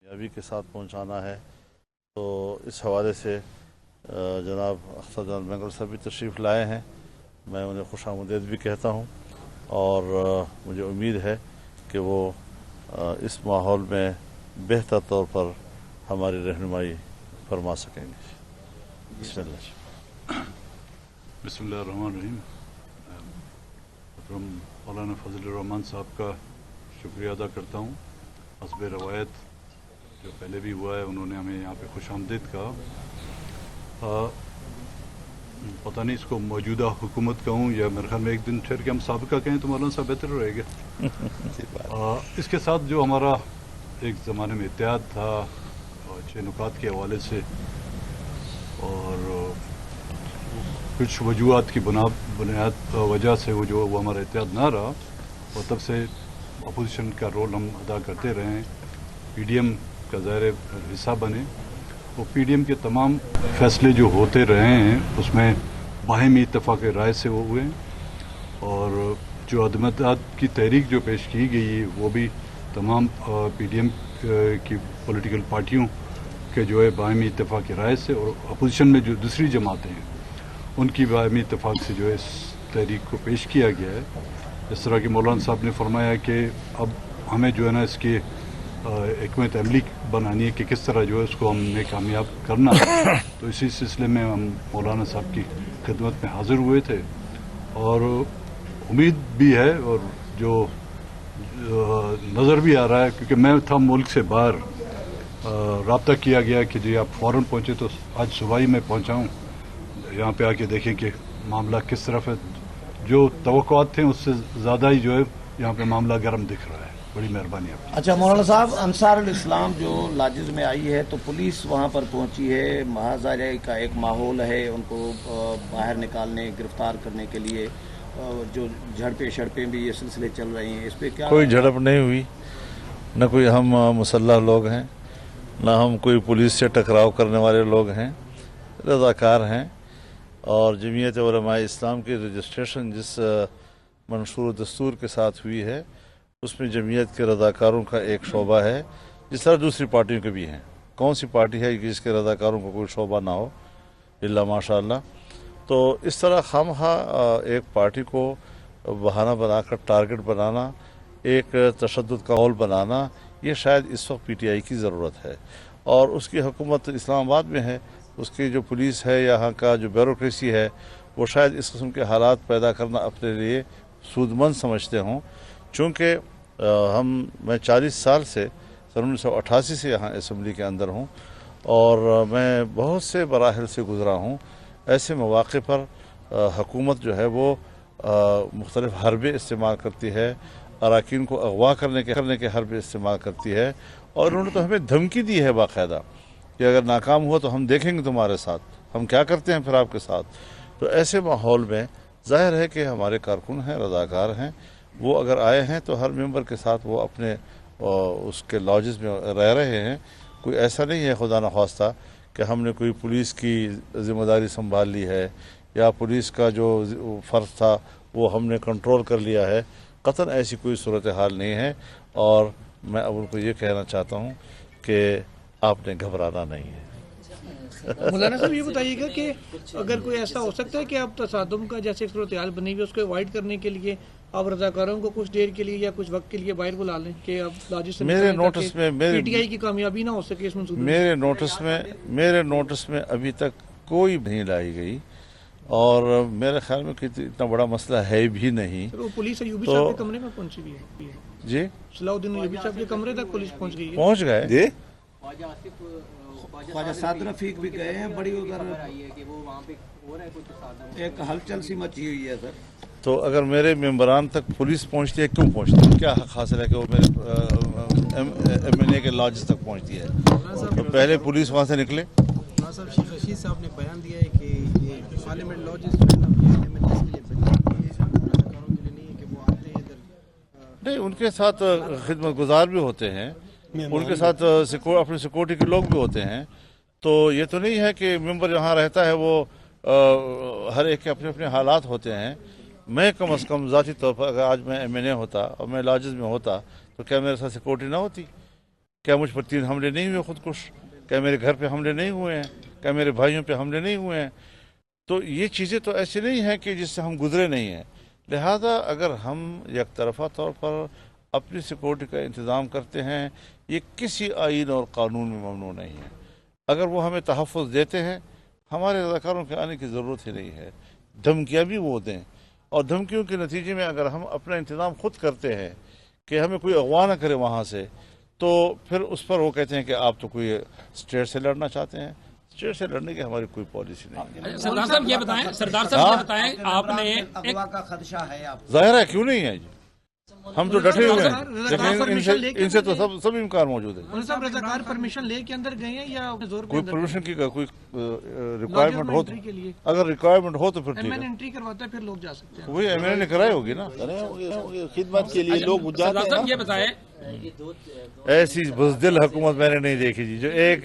कामयाबी के साथ पहुंचाना है। तो इस हवाले से जनाब अख्तर जान बेंगल साहब भी तशरीफ़ लाए हैं, मैं उन्हें खुशामदीद भी कहता हूं और मुझे उम्मीद है कि वो इस माहौल में बेहतर तौर पर हमारी रहनुमाई फरमा सकेंगे। बिस्मिल्लाह। बिस्मिल्लाहिर्रहमानिर्रहीम। मौलाना फजल रहमान साहब का शुक्रिया अदा करता हूँ। हस्ब रवायत जो पहले भी हुआ है, उन्होंने हमें यहाँ पे खुशामदीद कहा। पता नहीं इसको मौजूदा हुकूमत कहूँ या मेरे ख्याल में एक दिन ठहर के हम साबिका कहें तो मौलाना साहब बेहतर रहेगा। इसके साथ जो हमारा एक ज़माने में इत्तेहाद था अच्छे नुकात के हवाले से और कुछ वजूहात की बुनियाद वजह से वो हमारा इत्तेहाद ना रहा और तब से अपोजिशन का रोल हम अदा करते रहे हैं। पीडीएम का ज़ाहिर हिस्सा बने। वो पीडीएम के तमाम फैसले जो होते रहे हैं उसमें बाहमी इत्तेफाक राय से वो हुए और जो अदमत की तहरीक जो पेश की गई वो भी तमाम पीडीएम की पॉलिटिकल पार्टियों के जो है बाहमी इत्तेफाक राय से और अपोजिशन में जो दूसरी जमातें हैं उनकी बाहमी इत्तेफाक से जो है इस तहरीक को पेश किया गया है। इस तरह की मौलाना साहब ने फरमाया कि अब हमें जो है ना इसकी हिकमत अमली बनानी है कि किस तरह जो है उसको हमने कामयाब करना है। तो इसी सिलसिले में हम मौलाना साहब की खिदमत में हाजिर हुए थे और उम्मीद भी है और जो नज़र भी आ रहा है, क्योंकि मैं था मुल्क से बाहर, रब्ता किया गया कि जी आप फ़ौरन पहुँचे, तो आज सुबह ही मैं पहुँचा हूँ। यहाँ पे आके देखें कि मामला किस तरफ है। जो तवक्कुआत थे उससे ज़्यादा ही जो है यहाँ पे मामला गर्म दिख रहा है। बड़ी मेहरबानी आपकी। अच्छा मौलाना साहब, अंसारुल इस्लाम जो लाजिज में आई है तो पुलिस वहाँ पर पहुँची है, महाजारे का एक माहौल है, उनको बाहर निकालने गिरफ्तार करने के लिए जो झड़पें शड़पें भी ये सिलसिले चल रही हैं, इस पर क्या? कोई झड़प नहीं हुई, न कोई हम मुसल्लह लोग हैं, न हम कोई पुलिस से टकराव करने वाले लोग हैं, रज़ाकार हैं। और जमीयत उलमा इस्लाम की रजिस्ट्रेशन जिस मंशूर दस्तूर के साथ हुई है उसमें जमीयत के रज़ाकारों का एक शोबा है, जिस तरह दूसरी पार्टियों के भी हैं। कौन सी पार्टी है कि जिसके रज़ाकारों को कोई शोबा ना हो, इल्ला माशाअल्लाह। तो इस तरह खामखा एक पार्टी को बहाना बनाकर टारगेट बनाना, एक तशद्दुद का माहौल बनाना, ये शायद इस वक्त पीटीआई की ज़रूरत है। और उसकी हुकूमत इस्लामाबाद में है, उसकी जो पुलिस है, यहाँ का जो ब्यूरोक्रेसी है, वो शायद इस किस्म के हालात पैदा करना अपने लिए सूदमंद समझते हों। चूँकि मैं 40 साल से सन 1988 से यहाँ असम्बली के अंदर हूँ और मैं बहुत से मराहिल से गुज़रा हूँ। ऐसे मौक़े पर हुकूमत जो है वो मुख्तलिफ़ हरबे इस्तेमाल करती है, अराकीन को अगवा करने के हरबे इस्तेमाल करती है। और उन्होंने तो हमें धमकी दी है बाकायदा कि अगर नाकाम हुआ तो हम देखेंगे तुम्हारे साथ, हम क्या करते हैं फिर आपके साथ। तो ऐसे माहौल में ज़ाहिर है कि हमारे कारकुन हैं, रज़ाकार हैं, वो अगर आए हैं तो हर मेंबर के साथ वो अपने उसके लॉजेस में रह रहे हैं। कोई ऐसा नहीं है खुदा न ख्वास्ता कि हमने कोई पुलिस की ज़िम्मेदारी संभाल ली है या पुलिस का जो फ़र्ज था वो हमने कंट्रोल कर लिया है। क़तन ऐसी कोई सूरत हाल नहीं है। और मैं अब उनको ये कहना चाहता हूँ कि आपने घबराना नहीं है। मौलाना साहब ये बताइएगा कि अगर कोई ऐसा हो सकता है कि आप तसादुम का जैसे सूरत हाल बनी हुई उसको अवॉइड करने के लिए आप रज़ाकारों को कुछ देर के लिए या कुछ वक्त के लिए बाहर बुला लें कि आप मेरे नोटिस में पीटीआई की कामयाबी ना हो सके इस मंसूबे? मेरे नोटिस में अभी तक कोई नहीं लाई गई और मेरे ख्याल में इतना बड़ा मसला है भी नहीं। वो पुलिस अयूबी साहब के कमरे में पहुंची भी है जी, सलाउद्दीन अयूबी साहब के कमरे तक पुलिस पहुंच गई है। पहुंच गए जी। ख्वाजा साद रफीक भी गए हैं, बड़ी उधर एक हलचल सी मची हुई है सर। तो अगर मेरे मेंबरान तक पुलिस पहुंचती है, क्यों पहुंचती है? क्या हक हासिल है कि वो मेरे एमएनए के लॉज तक पहुंचती है? तो पहले पुलिस वहां से निकले। रशीद साहब ने बयान दिया है कि ये पार्लियामेंट लॉजेस जो है ना एमएनएस के लिए बनी है, रज़ाकारों के लिए नहीं है कि वो आते हैं इधर। नहीं, उनके साथ खिदमत गुजार भी होते हैं, उनके साथ अपने सिक्योरिटी के लोग भी होते हैं। तो ये तो नहीं है कि मेंबर यहाँ रहता है वो हर एक के अपने अपने हालात होते हैं। मैं कम से कम ज़ाती तौर पर अगर आज मैं एमएनए होता और मैं लॉजेस में होता तो क्या मेरे साथ सिक्योरिटी ना होती? क्या मुझ पर 3 हमले नहीं हुए खुदकुश? क्या मेरे घर पे हमले नहीं हुए हैं? क्या मेरे भाइयों पे हमले नहीं हुए हैं? तो ये चीज़ें तो ऐसी नहीं हैं कि जिससे हम गुजरे नहीं हैं। लिहाजा अगर हम एक तरफा तौर पर अपनी सिक्योरिटी का इंतज़ाम करते हैं, ये किसी आइन और कानून में ममनू नहीं है। अगर वो हमें तहफ़्फ़ुज़ देते हैं, हमारे रज़ाकारों के आने की ज़रूरत ही नहीं है। धमकियाँ भी वो दें, और धमकियों के नतीजे में अगर हम अपना इंतज़ाम खुद करते हैं कि हमें कोई अगवा ना करे वहाँ से, तो फिर उस पर वो कहते हैं कि आप तो कोई स्टेट से लड़ना चाहते हैं। स्टेट से लड़ने की हमारी कोई पॉलिसी नहीं है। सरदार साहब ये बताएं, आपने अगवा का खदशा है आप? ज़ाहिर है, क्यों नहीं है जी, हम तो डटे हुए हैं, लेकिन इनसे तो सब इम्कान मौजूद है। उन सब रज़ाकार परमिशन लेके अंदर गए हैं या जोर पे कोई अंदर परमिशन की कोई रिक्वायरमेंट हो, एंट्री के लिए अगर रिक्वायरमेंट हो तो फिर ठीक एमएन है, एंट्री करवाता है, फिर लोग जा सकते हैं। वही एमएनए ने कराई होगी ना। खिदमत के लिए लोग जाते सरदार साहब हैं। ये बताएं, ऐसी बुज़दिल हुकूमत मैंने नहीं देखी जी, जो एक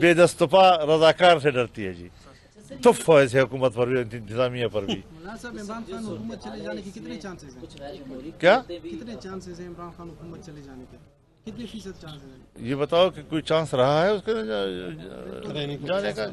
बेदस्तपा रज़ाकार से डरती है जी। तुफ हो ऐसे हुकूमत पर भी, इंतजामिया पर भी। मौलाना साहब, इमरान खान हुकूमत चले जाने के कितने चांसेस हैं? क्या कितने चांसेस हैं इमरान खान हुकूमत चले जाने के? कितने फीसद चांसेस हैं? ये बताओ कि कोई चांस रहा है उसके जाने का?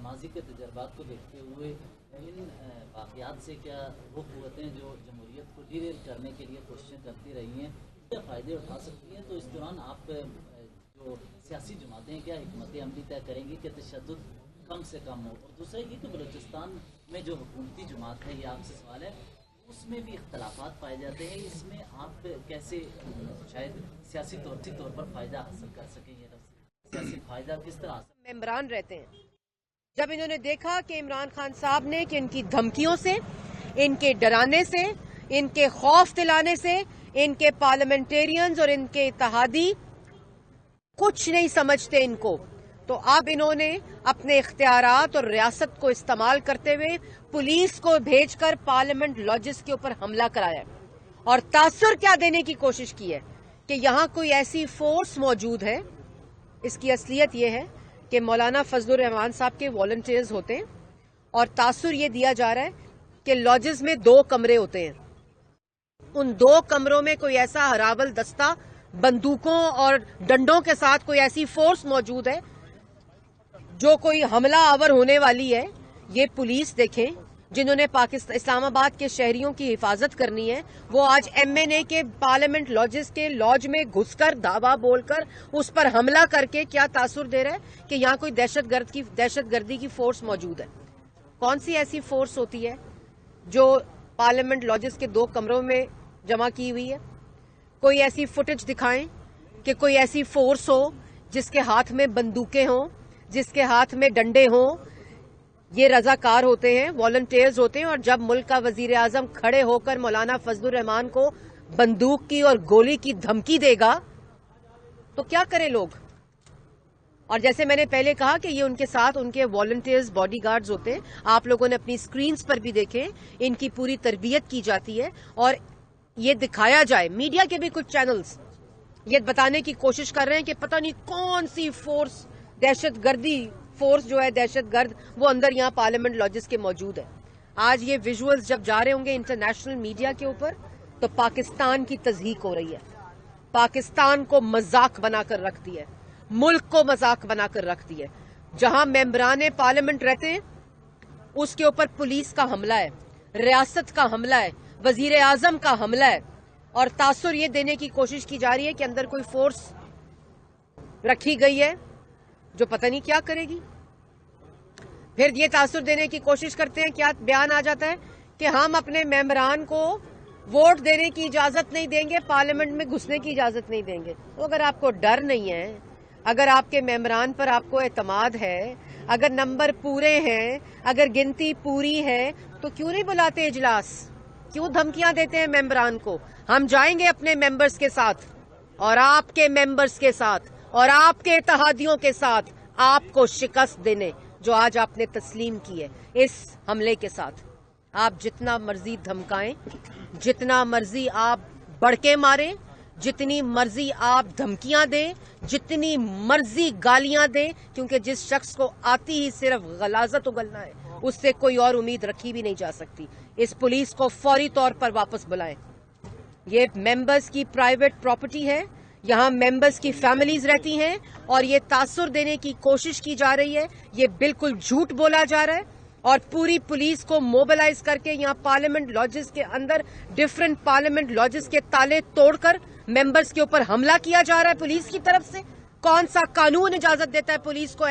माजी के तजर्बात को देखते हुए इन वाक़यात से क्या वो क़ुव्वतें जो जमहूरियत को डिरेल करने के लिए कोशिशें करती रही हैं, क्या फ़ायदे उठा सकती हैं? तो इस दौरान आप जो सियासी जमातें क्या हिकमत अमली तय करेंगी कि तशद्दुद कम से कम हो? और दूसरा ये कि बलूचिस्तान में जो हुकूमती जमात है, ये आपसे सवाल है, उसमें भी इख्तलाफात पाए जाते हैं, इसमें आप कैसे शायद सियासी तौर पर फ़ायदा हासिल कर सकें? ये सियासी फ़ायदा किस तरह हासिल? मेंबरान रहते हैं, जब इन्होंने देखा कि इमरान खान साहब ने कि इनकी धमकियों से, इनके डराने से, इनके खौफ दिलाने से, इनके पार्लियामेंटेरियंस और इनके इत्तेहादी कुछ नहीं समझते इनको, तो अब इन्होंने अपने इख्तियारात और रियासत को इस्तेमाल करते हुए पुलिस को भेजकर पार्लियामेंट लॉजेस के ऊपर हमला कराया और तासुर क्या देने की कोशिश की है कि यहाँ कोई ऐसी फोर्स मौजूद है। इसकी असलियत यह है कि मौलाना फजलुर रहमान साहब के वॉलंटियर्स होते हैं और तासुर ये दिया जा रहा है कि लॉजेस में 2 कमरे होते हैं, उन 2 कमरों में कोई ऐसा हरावल दस्ता बंदूकों और डंडों के साथ कोई ऐसी फोर्स मौजूद है जो कोई हमला आवर होने वाली है। ये पुलिस देखें, जिन्होंने पाकिस्तान इस्लामाबाद के शहरियों की हिफाजत करनी है, वो आज एमएनए के पार्लियामेंट लॉजेस के लॉज में घुसकर धावा बोलकर उस पर हमला करके क्या तासुर दे रहा है कि यहाँ कोई दहशतगर्दी की फोर्स मौजूद है। कौन सी ऐसी फोर्स होती है जो पार्लियामेंट लॉजेस के 2 कमरों में जमा की हुई है? कोई ऐसी फुटेज दिखाएं कि कोई ऐसी फोर्स हो जिसके हाथ में बंदूकें हों, जिसके हाथ में डंडे हों। ये रजाकार होते हैं, वॉलंटियर्स होते हैं, और जब मुल्क का वजीर आजम खड़े होकर मौलाना फजलुर रहमान को बंदूक की और गोली की धमकी देगा तो क्या करें लोग? और जैसे मैंने पहले कहा कि ये उनके साथ उनके वॉलंटियर्स बॉडीगार्ड्स होते हैं। आप लोगों ने अपनी स्क्रीन्स पर भी देखे, इनकी पूरी तरबियत की जाती है और ये दिखाया जाए। मीडिया के भी कुछ चैनल्स ये बताने की कोशिश कर रहे हैं कि पता नहीं कौन सी फोर्स, दहशतगर्दी फोर्स जो है, दहशतगर्द, वो अंदर यहाँ पार्लियामेंट लॉजेस के मौजूद है। आज ये विजुअल्स जब जा रहे होंगे इंटरनेशनल मीडिया के ऊपर तो पाकिस्तान की तज़हीक हो रही है, पाकिस्तान को मजाक बनाकर रखती है, मुल्क को मजाक बनाकर रखती है। जहां मेंबरान पार्लियामेंट रहते हैं उसके ऊपर पुलिस का हमला है, रियासत का हमला है, वजीर आजम का हमला है, और तासुर ये देने की कोशिश की जा रही है कि अंदर कोई फोर्स रखी गई है जो पता नहीं क्या करेगी। फिर ये तासुर देने की कोशिश करते हैं, क्या बयान आ जाता है कि हम अपने मेंबरान को वोट देने की इजाजत नहीं देंगे, पार्लियामेंट में घुसने की इजाजत नहीं देंगे। तो अगर आपको डर नहीं है, अगर आपके मेंबरान पर आपको एतमाद है, अगर नंबर पूरे हैं, अगर गिनती पूरी है, तो क्यों नहीं बुलाते इजलास? क्यों धमकियां देते हैं मेंबरान को? हम जाएंगे अपने मेंबर्स के साथ और आपके मेंबर्स के साथ और आपके इत्तेहादियों के साथ आपको शिकस्त देने, जो आज आपने तस्लीम की है इस हमले के साथ। आप जितना मर्जी धमकाएं, जितना मर्जी आप बढ़के मारें, जितनी मर्जी आप धमकियां दें, जितनी मर्जी गालियां दें, क्योंकि जिस शख्स को आती ही सिर्फ गलाजत उगलना है, उससे कोई और उम्मीद रखी भी नहीं जा सकती। इस पुलिस को फौरी तौर पर वापस बुलाएं। ये मेंबर्स की प्राइवेट प्रॉपर्टी है, یہاں ممبرز کی فیملیز رہتی ہیں اور یہ تاثر دینے کی کوشش کی جا رہی ہے. یہ بالکل جھوٹ بولا جا رہا ہے اور پوری پولیس کو موبلائز کر کے یہاں پارلیمنٹ لاجز کے اندر ڈفرنٹ پارلیمنٹ لاجز کے تالے توڑ کر ممبرز کے اوپر حملہ کیا جا رہا ہے پولیس کی طرف سے. کون سا قانون اجازت دیتا ہے پولیس کو